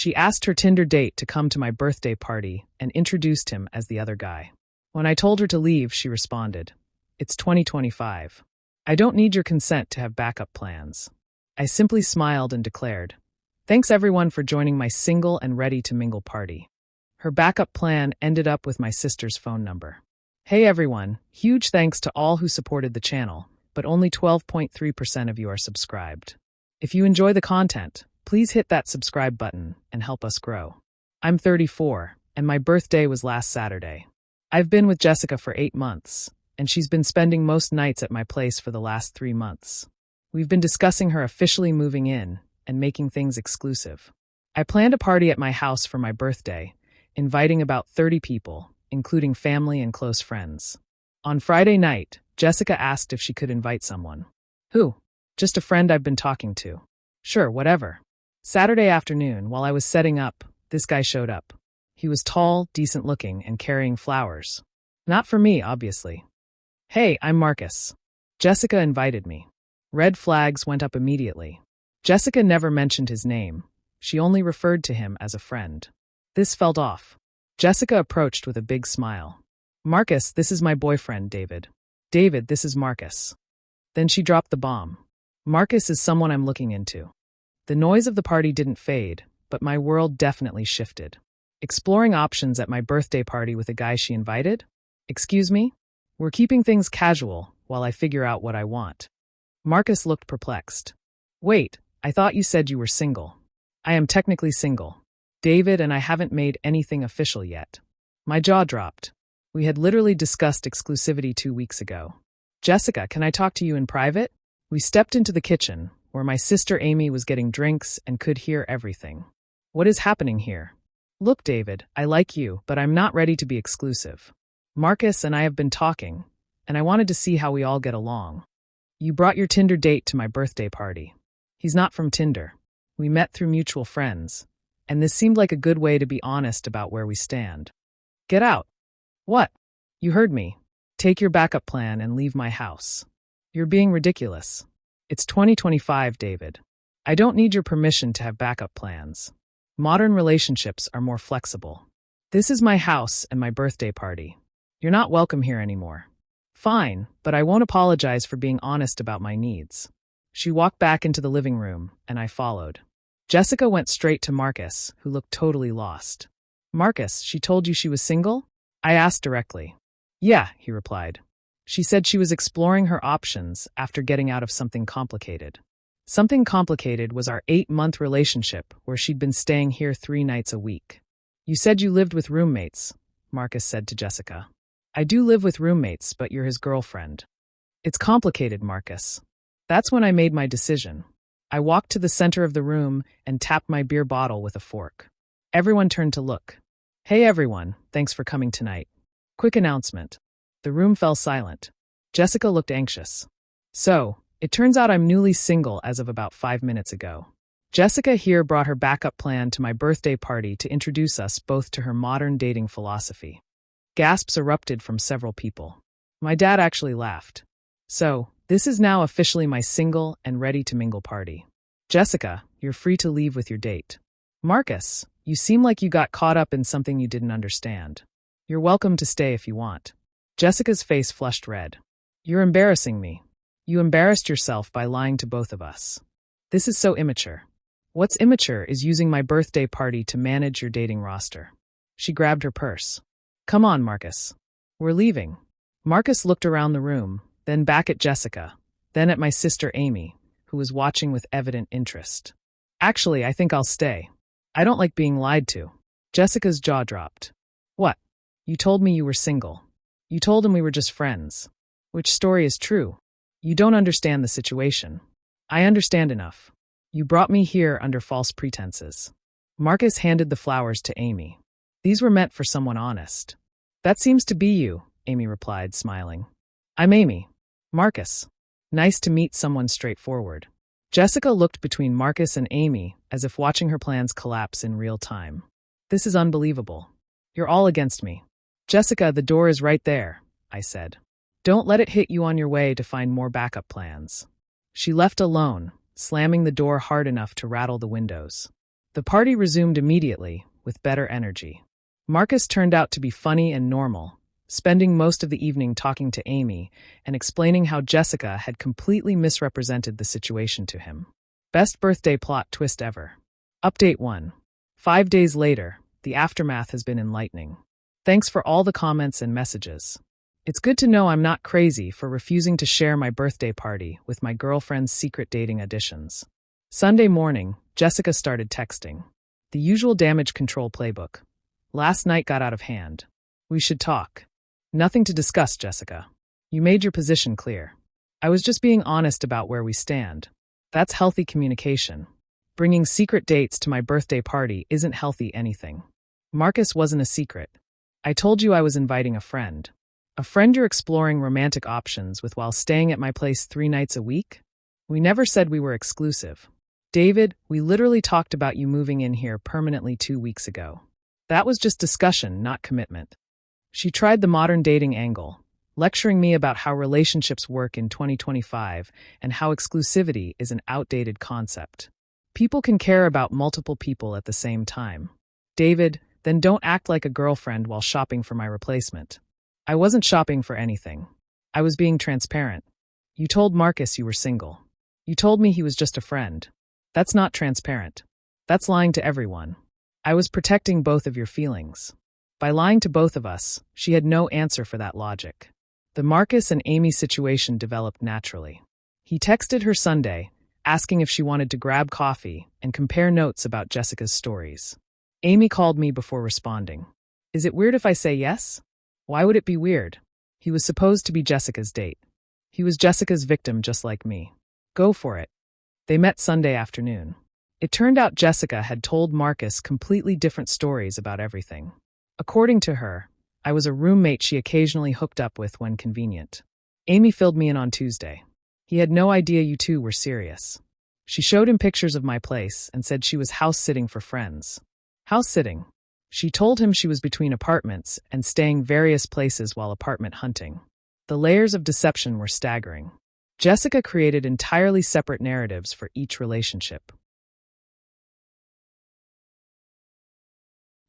She asked her Tinder date to come to my birthday party and introduced him as the other guy. When I told her to leave, she responded, "It's 2025. I don't need your consent to have backup plans." I simply smiled and declared, "Thanks everyone for joining my single and ready to mingle party." Her backup plan ended up with my sister's phone number. Hey everyone, huge thanks to all who supported the channel, but only 12.3% of you are subscribed. If you enjoy the content, please hit that subscribe button and help us grow. I'm 34, and my birthday was last Saturday. I've been with Jessica for 8 months, and she's been spending most nights at my place for the last 3 months. We've been discussing her officially moving in and making things exclusive. I planned a party at my house for my birthday, inviting about 30 people, including family and close friends. On Friday night, Jessica asked if she could invite someone. Who? Just a friend I've been talking to. Sure, whatever. Saturday afternoon, while I was setting up, this guy showed up. He was tall, decent-looking, and carrying flowers. Not for me, obviously. Hey, I'm Marcus. Jessica invited me. Red flags went up immediately. Jessica never mentioned his name. She only referred to him as a friend. This felt off. Jessica approached with a big smile. Marcus, this is my boyfriend, David. David, this is Marcus. Then she dropped the bomb. Marcus is someone I'm looking into. The noise of the party didn't fade, but my world definitely shifted. Exploring options at my birthday party with a guy she invited? Excuse me? We're keeping things casual while I figure out what I want. Marcus looked perplexed. Wait, I thought you said you were single. I am technically single. David and I haven't made anything official yet. My jaw dropped. We had literally discussed exclusivity 2 weeks ago. Jessica, can I talk to you in private? We stepped into the kitchen, where my sister Amy was getting drinks and could hear everything. What is happening here? Look, David, I like you, but I'm not ready to be exclusive. Marcus and I have been talking, and I wanted to see how we all get along. You brought your Tinder date to my birthday party. He's not from Tinder. We met through mutual friends, and this seemed like a good way to be honest about where we stand. Get out. What? You heard me. Take your backup plan and leave my house. You're being ridiculous. It's 2025, David. I don't need your permission to have backup plans. Modern relationships are more flexible. This is my house and my birthday party. You're not welcome here anymore. Fine, but I won't apologize for being honest about my needs. She walked back into the living room, and I followed. Jessica went straight to Marcus, who looked totally lost. Marcus, she told you she was single? I asked directly. Yeah, he replied. She said she was exploring her options after getting out of something complicated. Something complicated was our 8-month relationship where she'd been staying here 3 nights a week. You said you lived with roommates, Marcus said to Jessica. I do live with roommates, but you're his girlfriend. It's complicated, Marcus. That's when I made my decision. I walked to the center of the room and tapped my beer bottle with a fork. Everyone turned to look. Hey everyone, thanks for coming tonight. Quick announcement. The room fell silent. Jessica looked anxious. So, it turns out I'm newly single as of about 5 minutes ago. Jessica here brought her backup plan to my birthday party to introduce us both to her modern dating philosophy. Gasps erupted from several people. My dad actually laughed. So, this is now officially my single and ready to mingle party. Jessica, you're free to leave with your date. Marcus, you seem like you got caught up in something you didn't understand. You're welcome to stay if you want. Jessica's face flushed red. You're embarrassing me. You embarrassed yourself by lying to both of us. This is so immature. What's immature is using my birthday party to manage your dating roster. She grabbed her purse. Come on, Marcus. We're leaving. Marcus looked around the room, then back at Jessica, then at my sister Amy, who was watching with evident interest. Actually, I think I'll stay. I don't like being lied to. Jessica's jaw dropped. What? You told me you were single. You told him we were just friends. Which story is true? You don't understand the situation. I understand enough. You brought me here under false pretenses. Marcus handed the flowers to Amy. These were meant for someone honest. That seems to be you, Amy replied, smiling. I'm Amy. Marcus. Nice to meet someone straightforward. Jessica looked between Marcus and Amy as if watching her plans collapse in real time. This is unbelievable. You're all against me. Jessica, the door is right there, I said. Don't let it hit you on your way to find more backup plans. She left alone, slamming the door hard enough to rattle the windows. The party resumed immediately, with better energy. Marcus turned out to be funny and normal, spending most of the evening talking to Amy and explaining how Jessica had completely misrepresented the situation to him. Best birthday plot twist ever. Update 1. 5 days later, the aftermath has been enlightening. Thanks for all the comments and messages. It's good to know I'm not crazy for refusing to share my birthday party with my girlfriend's secret dating additions. Sunday morning, Jessica started texting. The usual damage control playbook. Last night got out of hand. We should talk. Nothing to discuss, Jessica. You made your position clear. I was just being honest about where we stand. That's healthy communication. Bringing secret dates to my birthday party isn't healthy anything. Marcus wasn't a secret. I told you I was inviting a friend. A friend you're exploring romantic options with while staying at my place 3 nights a week? We never said we were exclusive. David, we literally talked about you moving in here permanently 2 weeks ago. That was just discussion, not commitment. She tried the modern dating angle, lecturing me about how relationships work in 2025 and how exclusivity is an outdated concept. People can care about multiple people at the same time. David, then don't act like a girlfriend while shopping for my replacement. I wasn't shopping for anything. I was being transparent. You told Marcus you were single. You told me he was just a friend. That's not transparent. That's lying to everyone. I was protecting both of your feelings. By lying to both of us, she had no answer for that logic. The Marcus and Amy situation developed naturally. He texted her Sunday, asking if she wanted to grab coffee and compare notes about Jessica's stories. Amy called me before responding. Is it weird if I say yes? Why would it be weird? He was supposed to be Jessica's date. He was Jessica's victim just like me. Go for it. They met Sunday afternoon. It turned out Jessica had told Marcus completely different stories about everything. According to her, I was a roommate she occasionally hooked up with when convenient. Amy filled me in on Tuesday. He had no idea you two were serious. She showed him pictures of my place and said she was house-sitting for friends. House-sitting? She told him she was between apartments and staying various places while apartment hunting. The layers of deception were staggering. Jessica created entirely separate narratives for each relationship.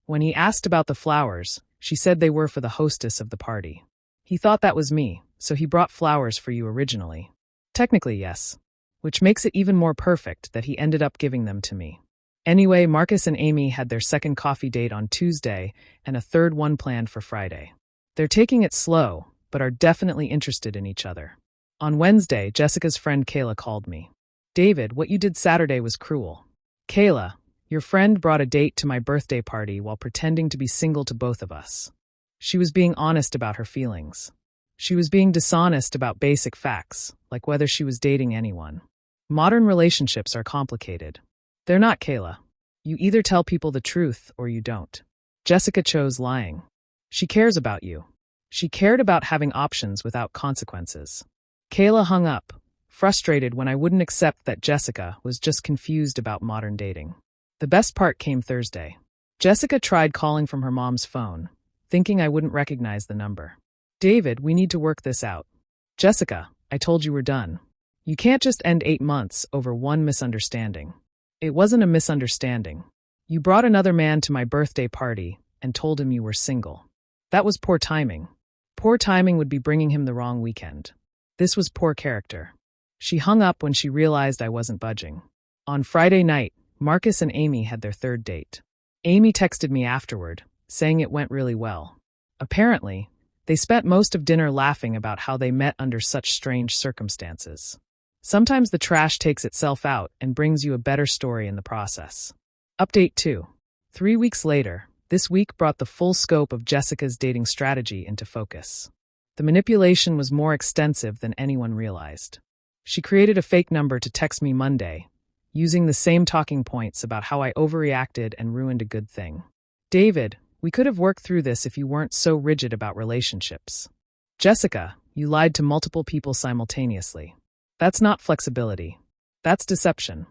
When he asked about the flowers, she said they were for the hostess of the party. He thought that was me, so he brought flowers for you originally. Technically, yes. Which makes it even more perfect that he ended up giving them to me. Anyway, Marcus and Amy had their second coffee date on Tuesday and a third one planned for Friday. They're taking it slow, but are definitely interested in each other. On Wednesday, Jessica's friend Kayla called me. David, what you did Saturday was cruel. Kayla, your friend brought a date to my birthday party while pretending to be single to both of us. She was being honest about her feelings. She was being dishonest about basic facts, like whether she was dating anyone. Modern relationships are complicated. They're not, Kayla. You either tell people the truth or you don't. Jessica chose lying. She cares about you. She cared about having options without consequences. Kayla hung up, frustrated when I wouldn't accept that Jessica was just confused about modern dating. The best part came Thursday. Jessica tried calling from her mom's phone, thinking I wouldn't recognize the number. David, we need to work this out. Jessica, I told you we're done. You can't just end 8 months over one misunderstanding. It wasn't a misunderstanding. You brought another man to my birthday party and told him you were single. That was poor timing. Poor timing would be bringing him the wrong weekend. This was poor character. She hung up when she realized I wasn't budging. On Friday night, Marcus and Amy had their third date. Amy texted me afterward, saying it went really well. Apparently, they spent most of dinner laughing about how they met under such strange circumstances. Sometimes the trash takes itself out and brings you a better story in the process. Update 2. 3 weeks later, this week brought the full scope of Jessica's dating strategy into focus. The manipulation was more extensive than anyone realized. She created a fake number to text me Monday, using the same talking points about how I overreacted and ruined a good thing. David, we could have worked through this if you weren't so rigid about relationships. Jessica, you lied to multiple people simultaneously. That's not flexibility. That's deception.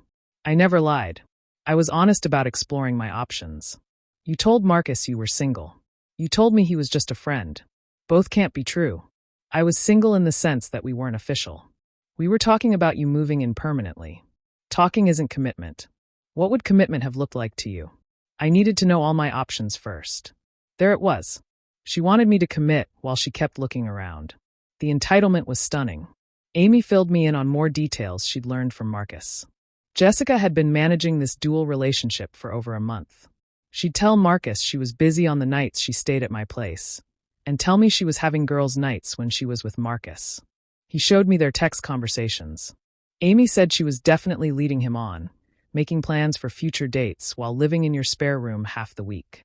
I never lied. I was honest about exploring my options. You told Marcus you were single. You told me he was just a friend. Both can't be true. I was single in the sense that we weren't official. We were talking about you moving in permanently. Talking isn't commitment. What would commitment have looked like to you? I needed to know all my options first. There it was. She wanted me to commit while she kept looking around. The entitlement was stunning. Amy filled me in on more details she'd learned from Marcus. Jessica had been managing this dual relationship for over a month. She'd tell Marcus she was busy on the nights she stayed at my place, and tell me she was having girls' nights when she was with Marcus. He showed me their text conversations. Amy said she was definitely leading him on, making plans for future dates while living in your spare room half the week.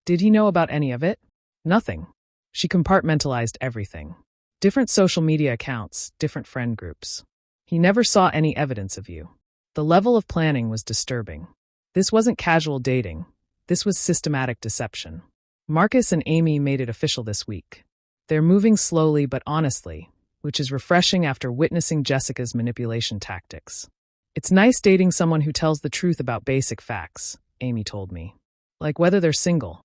Did he know about any of it? Nothing. She compartmentalized everything. Different social media accounts, different friend groups. He never saw any evidence of you. The level of planning was disturbing. This wasn't casual dating. This was systematic deception. Marcus and Amy made it official this week. They're moving slowly but honestly, which is refreshing after witnessing Jessica's manipulation tactics. It's nice dating someone who tells the truth about basic facts, Amy told me. Like whether they're single.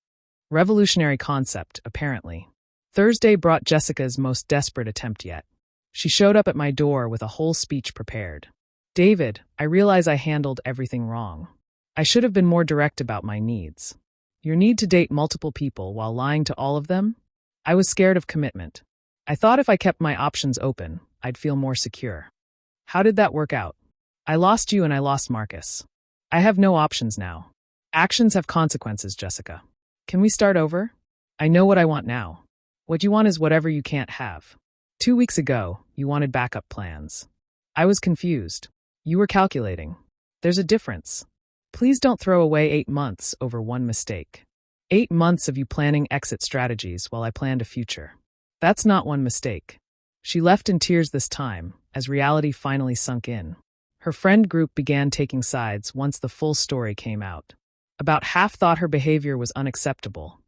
Revolutionary concept, apparently. Thursday brought Jessica's most desperate attempt yet. She showed up at my door with a whole speech prepared. David, I realize I handled everything wrong. I should have been more direct about my needs. Your need to date multiple people while lying to all of them? I was scared of commitment. I thought if I kept my options open, I'd feel more secure. How did that work out? I lost you and I lost Marcus. I have no options now. Actions have consequences, Jessica. Can we start over? I know what I want now. What you want is whatever you can't have. 2 weeks ago, you wanted backup plans. I was confused. You were calculating. There's a difference. Please don't throw away 8 months over one mistake. 8 months of you planning exit strategies while I planned a future. That's not one mistake. She left in tears this time, as reality finally sunk in. Her friend group began taking sides once the full story came out. About half thought her behavior was unacceptable.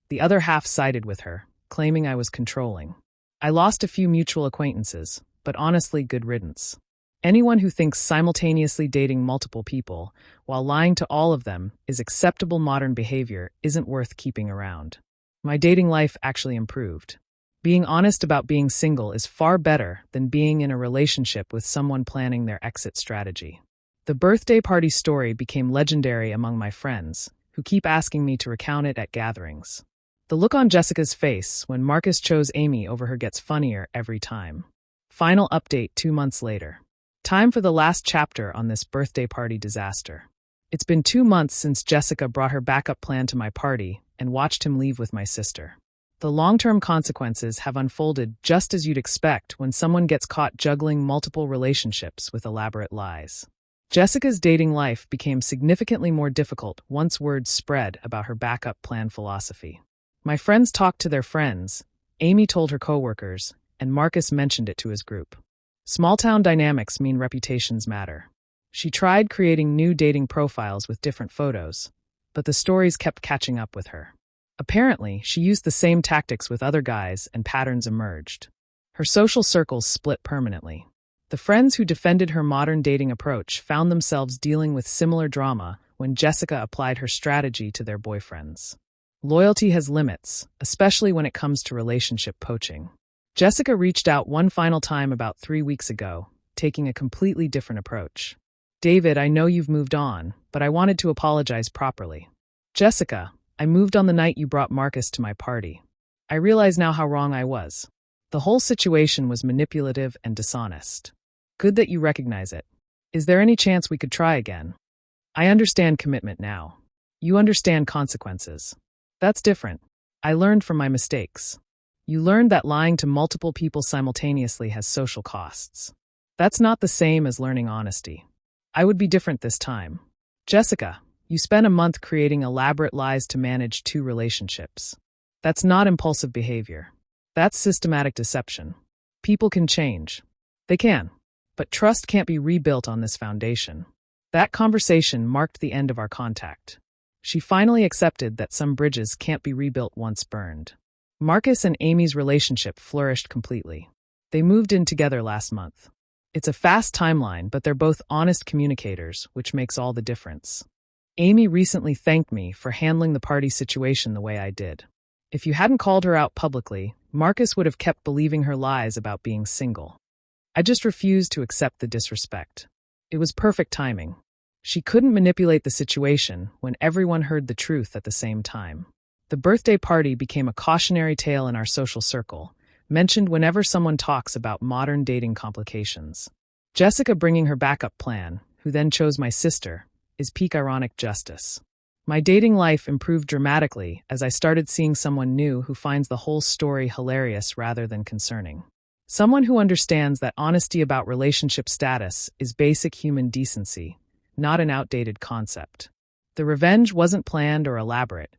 The other half sided with her, claiming I was controlling. I lost a few mutual acquaintances, but honestly, good riddance. Anyone who thinks simultaneously dating multiple people while lying to all of them is acceptable modern behavior isn't worth keeping around. My dating life actually improved. Being honest about being single is far better than being in a relationship with someone planning their exit strategy. The birthday party story became legendary among my friends, who keep asking me to recount it at gatherings. The look on Jessica's face when Marcus chose Amy over her gets funnier every time. Final update 2 months later. Time for the last chapter on this birthday party disaster. It's been 2 months since Jessica brought her backup plan to my party and watched him leave with my sister. The long-term consequences have unfolded just as you'd expect when someone gets caught juggling multiple relationships with elaborate lies. Jessica's dating life became significantly more difficult once word spread about her backup plan philosophy. My friends talked to their friends, Amy told her coworkers, and Marcus mentioned it to his group. Small-town dynamics mean reputations matter. She tried creating new dating profiles with different photos, but the stories kept catching up with her. Apparently, she used the same tactics with other guys and patterns emerged. Her social circles split permanently. The friends who defended her modern dating approach found themselves dealing with similar drama when Jessica applied her strategy to their boyfriends. Loyalty has limits, especially when it comes to relationship poaching. Jessica reached out one final time about 3 weeks ago, taking a completely different approach. David, I know you've moved on, but I wanted to apologize properly. Jessica, I moved on the night you brought Marcus to my party. I realize now how wrong I was. The whole situation was manipulative and dishonest. Good that you recognize it. Is there any chance we could try again? I understand commitment now. You understand consequences. That's different. I learned from my mistakes. You learned that lying to multiple people simultaneously has social costs. That's not the same as learning honesty. I would be different this time. Jessica, you spent a month creating elaborate lies to manage 2 relationships. That's not impulsive behavior. That's systematic deception. People can change. They can. But trust can't be rebuilt on this foundation. That conversation marked the end of our contact. She finally accepted that some bridges can't be rebuilt once burned. Marcus and Amy's relationship flourished completely. They moved in together last month. It's a fast timeline, but they're both honest communicators, which makes all the difference. Amy recently thanked me for handling the party situation the way I did. If you hadn't called her out publicly, Marcus would have kept believing her lies about being single. I just refused to accept the disrespect. It was perfect timing. She couldn't manipulate the situation when everyone heard the truth at the same time. The birthday party became a cautionary tale in our social circle, mentioned whenever someone talks about modern dating complications. Jessica bringing her backup plan, who then chose my sister, is peak ironic justice. My dating life improved dramatically as I started seeing someone new who finds the whole story hilarious rather than concerning. Someone who understands that honesty about relationship status is basic human decency, not an outdated concept. The revenge wasn't planned or elaborate.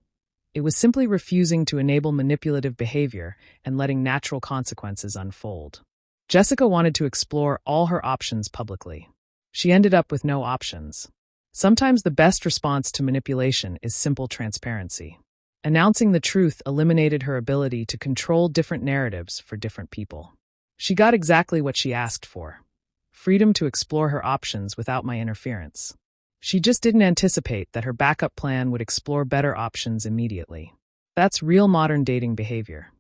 It was simply refusing to enable manipulative behavior and letting natural consequences unfold. Jessica wanted to explore all her options publicly. She ended up with no options. Sometimes the best response to manipulation is simple transparency. Announcing the truth eliminated her ability to control different narratives for different people. She got exactly what she asked for: freedom to explore her options without my interference. She just didn't anticipate that her backup plan would explore better options immediately. That's real modern dating behavior.